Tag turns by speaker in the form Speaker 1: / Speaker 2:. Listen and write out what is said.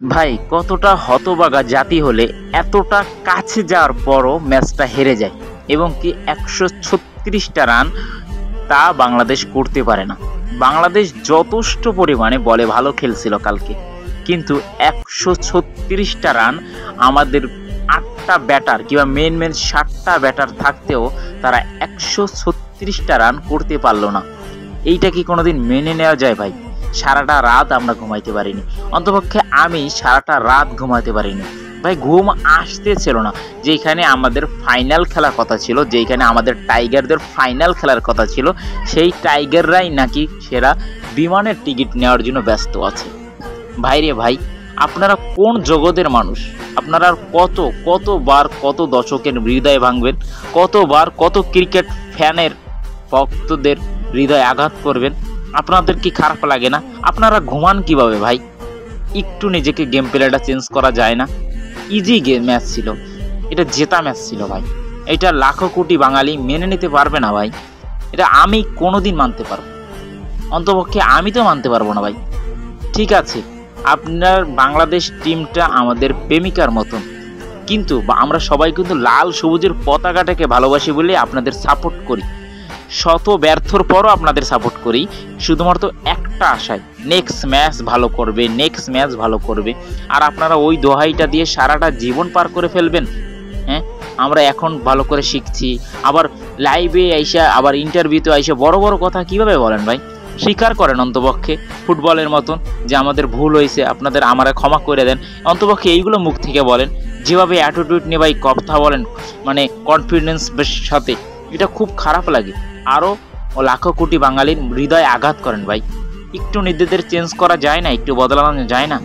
Speaker 1: ভাই কতটা হতবাগা জাতি হলে এতটা কাছে যাওয়ার পরও ম্যাচটা হেরে যায় এবং কি 136টা রান তা বাংলাদেশ করতে পারে না। বাংলাদেশ যথেষ্ট পরিমাণে বলে ভালো খেলছিল কালকে, কিন্তু 136টা রান আমাদের 8টা ব্যাটার কিংবা মেন 7টা ব্যাটার থাকতেও তারা 136টা রান করতে পারলো না। এইটা কি কোনোদিন মেনে নেওয়া যায় ভাই? সারাটা রাত আমরা ঘুমাইতে পারিনি, অন্তপক্ষে আমি সারাটা রাত ঘুমাতে পারিনি ভাই। ঘুম আসতেছিল না। যেখানে আমাদের ফাইনাল খেলার কথা ছিল, যেখানে আমাদের টাইগারদের ফাইনাল খেলার কথা ছিল, সেই টাইগাররাই নাকি সেরা বিমানের টিকিট নেওয়ার জন্য ব্যস্ত আছে। ভাইরে ভাই, আপনারা কোন জগতের মানুষ? আপনারা কতবার কত দর্শকের হৃদয় ভাঙবেন, কতবার কত ক্রিকেট ফ্যানের ভক্তদের হৃদয় আঘাত করবেন? আপনাদের কি খারাপ লাগে না? আপনারা ঘুমান কিভাবে ভাই? একটু নিজেকে গেম প্লেটা চেঞ্জ করা যায় না? ইজি গেম ম্যাচ ছিল, এটা জেতা ম্যাচ ছিল ভাই। এটা লাখো কোটি বাঙালি মেনে নিতে পারবে না ভাই। এটা আমি কোনোদিন মানতে পারবো, অন্তপক্ষে আমি তো মানতে পারবো না ভাই। ঠিক আছে, আপনার বাংলাদেশ টিমটা আমাদের প্রেমিকার মতন, কিন্তু আমরা সবাই কিন্তু লাল সবুজের পতাকাটাকে ভালোবাসি বলে আপনাদের সাপোর্ট করি। শত ব্যর্থর পরও আপনাদের সাপোর্ট করি শুধুমাত্র একটা আশায়, নেক্সট ম্যাচ ভালো করবে, নেক্সট ম্যাচ ভালো করবে। আর আপনারা ওই দোহাইটা দিয়ে সারাটা জীবন পার করে ফেলবেন। হ্যাঁ, আমরা এখন ভালো করে শিখছি, আবার লাইভে আইসা, আবার ইন্টারভিউতে আইসা বড় বড় কথা কিভাবে বলেন ভাই? স্বীকার করেন অন্তপক্ষে ফুটবলের মতন যে আমাদের ভুল হয়েছে, আপনাদের আমারা ক্ষমা করে দেন। অন্তপক্ষে এইগুলো মুখ থেকে বলেন। যেভাবে অ্যাটিটিউড নিয়ে ভাই কথা বলেন, মানে কনফিডেন্স সাথে, এটা খুব খারাপ লাগে। আরও লাখো কোটি বাঙালির হৃদয় আঘাত করেন ভাই। একটু নিজেদের চেঞ্জ করা যায় না? একটু বদলানো যায় না?